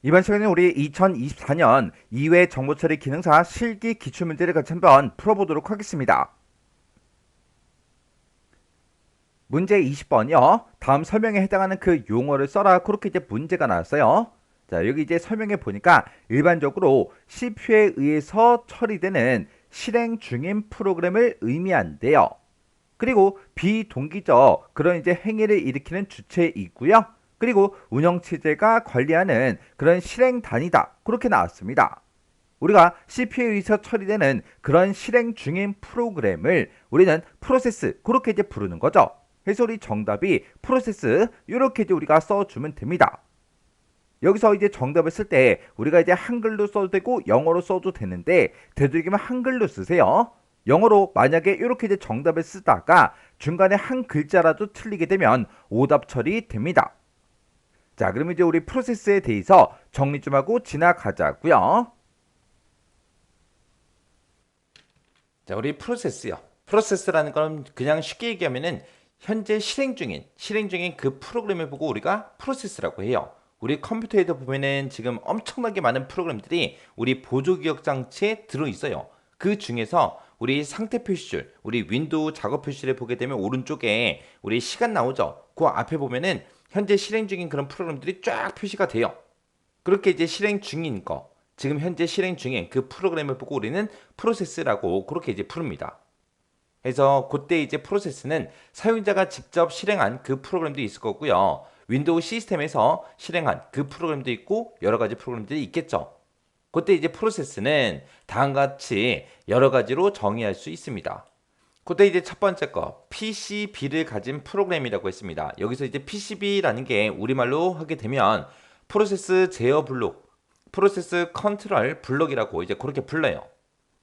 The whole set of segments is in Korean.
이번 시간에는 우리 2024년 2회 정보처리 기능사 실기 기출문제를 같이 한번 풀어보도록 하겠습니다. 문제 20번이요. 다음 설명에 해당하는 그 용어를 써라. 그렇게 이제 문제가 나왔어요. 자, 여기 이제 설명해 보니까 일반적으로 CPU에 의해서 처리되는 실행 중인 프로그램을 의미한대요. 그리고 비동기적 그런 이제 행위를 일으키는 주체이고요. 그리고 운영체제가 관리하는 그런 실행 단위다. 그렇게 나왔습니다. 우리가 CPU에서 처리되는 그런 실행 중인 프로그램을 우리는 프로세스 그렇게 이제 부르는 거죠. 그래서 우리 정답이 프로세스 이렇게 이제 우리가 써주면 됩니다. 여기서 이제 정답을 쓸 때 우리가 이제 한글로 써도 되고 영어로 써도 되는데 되도록이면 한글로 쓰세요. 영어로 만약에 이렇게 이제 정답을 쓰다가 중간에 한 글자라도 틀리게 되면 오답 처리됩니다. 자, 그럼 이제 우리 프로세스에 대해서 정리 좀 하고 지나가자고요. 자, 우리 프로세스요. 프로세스라는 건 그냥 쉽게 얘기하면은 현재 실행 중인 그 프로그램을 보고 우리가 프로세스라고 해요. 우리 컴퓨터에도 보면은 지금 엄청나게 많은 프로그램들이 우리 보조기억 장치에 들어있어요. 그 중에서 우리 상태 표시줄, 우리 윈도우 작업 표시를 보게 되면 오른쪽에 우리 시간 나오죠. 그 앞에 보면은 현재 실행 중인 그런 프로그램들이 쫙 표시가 돼요. 그렇게 이제 실행 중인 거, 지금 현재 실행 중인 그 프로그램을 보고 우리는 프로세스라고 그렇게 이제 부릅니다. 그래서 그때 이제 프로세스는 사용자가 직접 실행한 그 프로그램도 있을 거고요. 윈도우 시스템에서 실행한 그 프로그램도 있고 여러 가지 프로그램들이 있겠죠. 그때 이제 프로세스는 다음과 같이 여러 가지로 정의할 수 있습니다. 그때 이제 첫 번째 거 PCB를 가진 프로그램이라고 했습니다. 여기서 이제 PCB라는 게 우리말로 하게 되면 프로세스 제어 블록, 프로세스 컨트롤 블록이라고 이제 그렇게 불러요.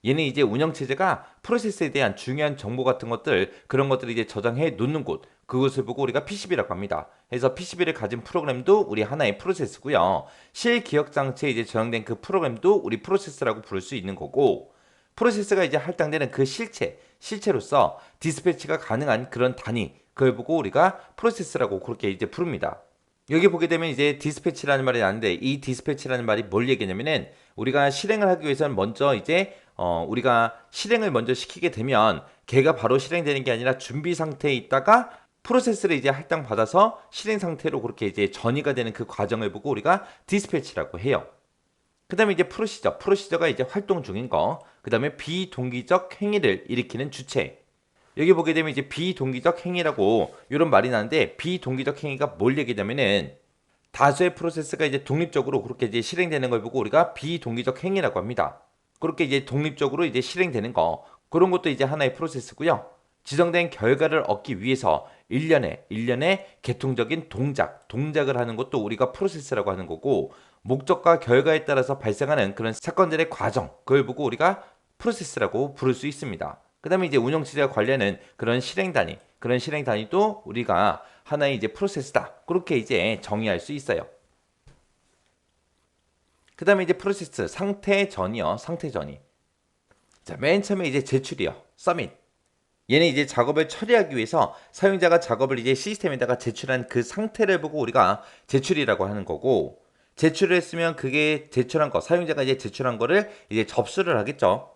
얘는 이제 운영체제가 프로세스에 대한 중요한 정보 같은 것들, 그런 것들을 이제 저장해 놓는 곳, 그것을 보고 우리가 PCB라고 합니다. 그래서 PCB를 가진 프로그램도 우리 하나의 프로세스고요. 실기억장치에 이제 저장된 그 프로그램도 우리 프로세스라고 부를 수 있는 거고, 프로세스가 이제 할당되는 그 실체로서 디스패치가 가능한 그런 단위, 그걸 보고 우리가 프로세스라고 그렇게 이제 부릅니다. 여기 보게 되면 이제 디스패치라는 말이 나는데 이 디스패치라는 말이 뭘 얘기냐면은 우리가 실행을 하기 위해서는 먼저 이제 우리가 실행을 먼저 시키게 되면 걔가 바로 실행되는 게 아니라 준비 상태에 있다가 프로세스를 이제 할당 받아서 실행 상태로 그렇게 이제 전이가 되는 그 과정을 보고 우리가 디스패치라고 해요. 그 다음에 이제 프로시저가 이제 활동 중인 거. 그 다음에 비동기적 행위를 일으키는 주체. 여기 보게 되면 이제 비동기적 행위라고 이런 말이 나는데 비동기적 행위가 뭘 얘기냐면은 다수의 프로세스가 이제 독립적으로 그렇게 이제 실행되는 걸 보고 우리가 비동기적 행위라고 합니다. 그렇게 이제 독립적으로 이제 실행되는 거. 그런 것도 이제 하나의 프로세스고요. 지정된 결과를 얻기 위해서 일련의 계통적인 동작을 하는 것도 우리가 프로세스라고 하는 거고 목적과 결과에 따라서 발생하는 그런 사건들의 과정, 그걸 보고 우리가 프로세스라고 부를 수 있습니다. 그 다음에 이제 운영체제와 관련은 그런 실행 단위도 우리가 하나의 이제 프로세스다. 그렇게 이제 정의할 수 있어요. 그 다음에 이제 프로세스 상태전이. 자, 맨 처음에 이제 제출이요. 서밋. 얘는 이제 작업을 처리하기 위해서 사용자가 작업을 이제 시스템에다가 제출한 그 상태를 보고 우리가 제출이라고 하는 거고, 제출을 했으면 그게 제출한 거, 사용자가 이제 제출한 거를 이제 접수를 하겠죠.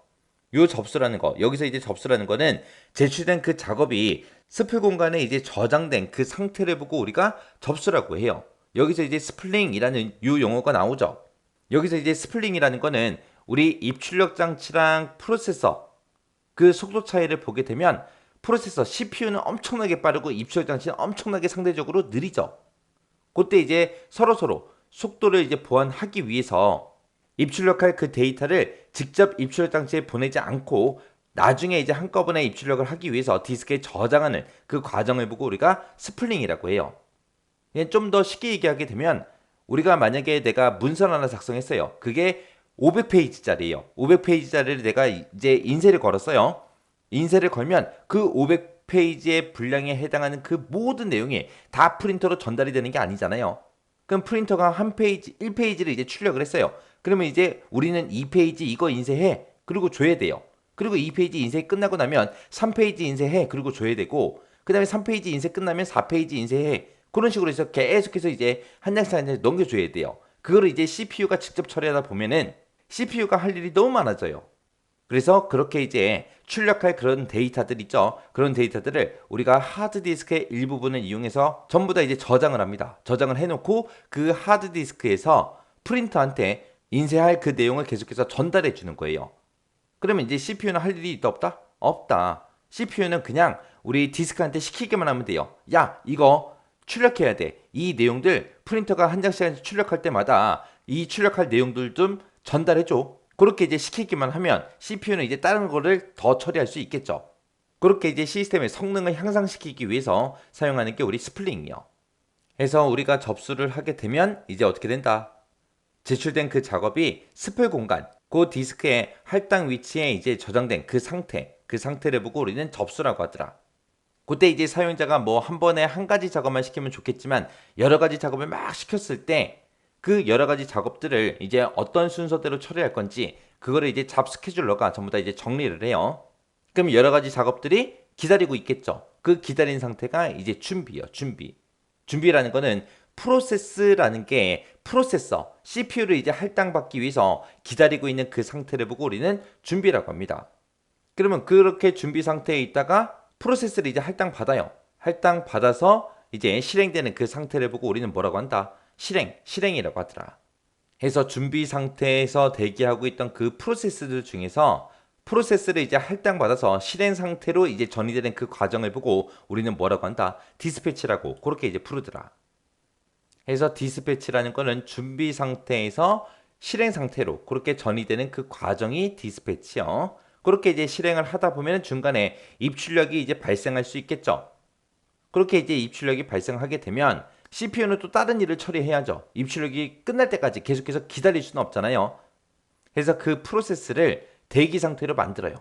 요 접수라는 거, 여기서 이제 접수라는 거는 제출된 그 작업이 스플 공간에 이제 저장된 그 상태를 보고 우리가 접수라고 해요. 여기서 이제 스플링이라는 요 용어가 나오죠. 여기서 이제 스플링이라는 거는 우리 입출력 장치랑 프로세서 그 속도 차이를 보게 되면 프로세서 CPU는 엄청나게 빠르고 입출력 장치는 엄청나게 상대적으로 느리죠. 그때 이제 서로 속도를 이제 보완하기 위해서 입출력할 그 데이터를 직접 입출력 장치에 보내지 않고 나중에 이제 한꺼번에 입출력을 하기 위해서 디스크에 저장하는 그 과정을 보고 우리가 스플링이라고 해요. 좀 더 쉽게 얘기하게 되면 우리가 만약에 내가 문서를 하나 작성했어요. 그게 500페이지짜리예요. 500페이지짜리를 내가 이제 인쇄를 걸었어요. 인쇄를 걸면 그 500페이지의 분량에 해당하는 그 모든 내용이 다 프린터로 전달이 되는 게 아니잖아요. 그럼 프린터가 한 페이지, 1페이지를 이제 출력을 했어요. 그러면 이제 우리는 2페이지 이거 인쇄해. 그리고 줘야 돼요. 그리고 2페이지 인쇄 끝나고 나면 3페이지 인쇄해. 그리고 줘야 되고, 그 다음에 3페이지 인쇄 끝나면 4페이지 인쇄해. 그런 식으로 해서 계속해서 이제 한 장씩 한 장씩 넘겨줘야 돼요. 그거를 이제 CPU가 직접 처리하다 보면은 CPU가 할 일이 너무 많아져요. 그래서 그렇게 이제 출력할 그런 데이터들 있죠. 그런 데이터들을 우리가 하드디스크의 일부분을 이용해서 전부 다 이제 저장을 합니다. 저장을 해놓고 그 하드디스크에서 프린터한테 인쇄할 그 내용을 계속해서 전달해 주는 거예요. 그러면 이제 CPU는 할 일이 있다 없다? 없다. CPU는 그냥 우리 디스크한테 시키기만 하면 돼요. 야, 이거 출력해야 돼. 이 내용들 프린터가 한 장씩 출력할 때마다 이 출력할 내용들 좀 전달해 줘. 그렇게 이제 시키기만 하면 CPU는 이제 다른 거를 더 처리할 수 있겠죠. 그렇게 이제 시스템의 성능을 향상시키기 위해서 사용하는 게 우리 스플링이요. 해서 우리가 접수를 하게 되면 이제 어떻게 된다? 제출된 그 작업이 스플 공간, 그 디스크의 할당 위치에 이제 저장된 그 상태를 보고 우리는 접수라고 하더라. 그때 이제 사용자가 뭐 한 번에 한 가지 작업만 시키면 좋겠지만 여러 가지 작업을 막 시켰을 때 그 여러 가지 작업들을 이제 어떤 순서대로 처리할 건지 그거를 이제 잡 스케줄러가 전부 다 이제 정리를 해요. 그럼 여러 가지 작업들이 기다리고 있겠죠. 그 기다린 상태가 이제 준비요, 준비. 준비라는 거는 프로세스라는 게 프로세서, CPU를 이제 할당받기 위해서 기다리고 있는 그 상태를 보고 우리는 준비라고 합니다. 그러면 그렇게 준비 상태에 있다가 프로세스를 이제 할당받아요. 할당받아서 이제 실행되는 그 상태를 보고 우리는 뭐라고 한다? 실행이라고 하더라. 해서 준비 상태에서 대기하고 있던 그 프로세스들 중에서 프로세스를 이제 할당받아서 실행 상태로 이제 전이되는 그 과정을 보고 우리는 뭐라고 한다? 디스패치라고 그렇게 이제 부르더라. 해서 디스패치라는 거는 준비 상태에서 실행 상태로 그렇게 전이되는 그 과정이 디스패치요. 그렇게 이제 실행을 하다 보면 중간에 입출력이 이제 발생할 수 있겠죠. 그렇게 이제 입출력이 발생하게 되면 CPU는 또 다른 일을 처리해야죠. 입출력이 끝날 때까지 계속해서 기다릴 수는 없잖아요. 그래서 그 프로세스를 대기 상태로 만들어요.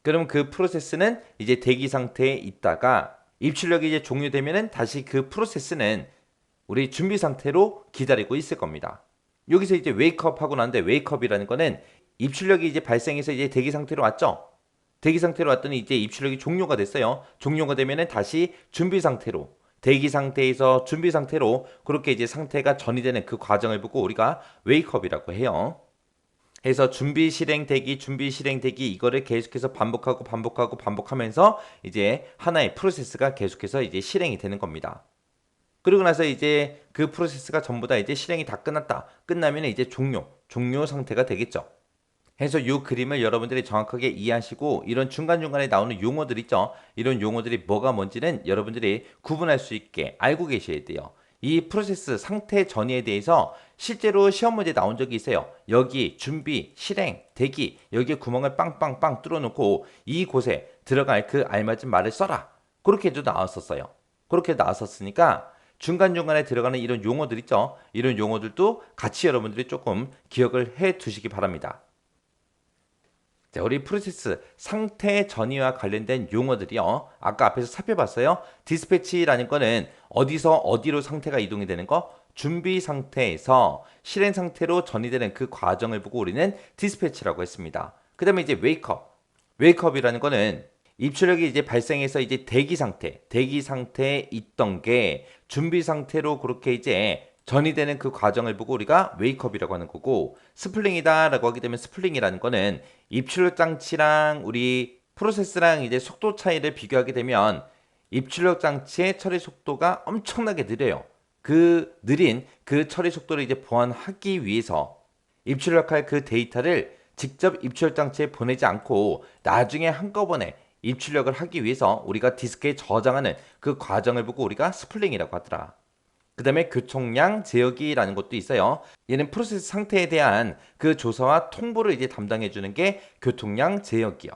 그럼 그 프로세스는 이제 대기 상태에 있다가 입출력이 이제 종료되면은 다시 그 프로세스는 우리 준비 상태로 기다리고 있을 겁니다. 여기서 이제 웨이크업 하고 나는데 웨이크업이라는 거는 입출력이 이제 발생해서 이제 대기 상태로 왔죠. 대기 상태로 왔더니 이제 입출력이 종료가 됐어요. 종료가 되면은 다시 준비 상태로 대기 상태에서 준비 상태로 그렇게 이제 상태가 전이되는 그 과정을 보고 우리가 웨이크업이라고 해요. 해서 준비 실행 대기 준비 실행 대기 이거를 계속해서 반복하면서 이제 하나의 프로세스가 계속해서 이제 실행이 되는 겁니다. 그리고 나서 이제 그 프로세스가 전부 다 이제 실행이 다 끝났다. 끝나면 이제 종료 상태가 되겠죠. 해서 이 그림을 여러분들이 정확하게 이해하시고 이런 중간중간에 나오는 용어들 있죠. 이런 용어들이 뭐가 뭔지는 여러분들이 구분할 수 있게 알고 계셔야 돼요. 이 프로세스 상태 전이에 대해서 실제로 시험 문제 나온 적이 있어요. 여기 준비, 실행, 대기 여기에 구멍을 빵빵빵 뚫어놓고 이곳에 들어갈 그 알맞은 말을 써라. 그렇게도 나왔었어요. 그렇게 나왔었으니까 중간중간에 들어가는 이런 용어들 있죠. 이런 용어들도 같이 여러분들이 조금 기억을 해 두시기 바랍니다. 자, 우리 프로세스 상태 전이와 관련된 용어들이요. 아까 앞에서 살펴봤어요. 디스패치라는 거는 어디서 어디로 상태가 이동이 되는 거? 준비 상태에서 실행 상태로 전이되는 그 과정을 보고 우리는 디스패치라고 했습니다. 그 다음에 이제 웨이크업. 웨이크업이라는 거는 입출력이 이제 발생해서 이제 대기 상태에 있던 게 준비 상태로 그렇게 이제 전이되는 그 과정을 보고 우리가 웨이크업이라고 하는 거고 스플링이다라고 하게 되면 스플링이라는 거는 입출력 장치랑 우리 프로세스랑 이제 속도 차이를 비교하게 되면 입출력 장치의 처리 속도가 엄청나게 느려요. 그 느린 그 처리 속도를 이제 보완하기 위해서 입출력할 그 데이터를 직접 입출력 장치에 보내지 않고 나중에 한꺼번에 입출력을 하기 위해서 우리가 디스크에 저장하는 그 과정을 보고 우리가 스플링이라고 하더라. 그 다음에 교통량 제어기라는 것도 있어요. 얘는 프로세스 상태에 대한 그 조사와 통보를 이제 담당해 주는 게 교통량 제어기요.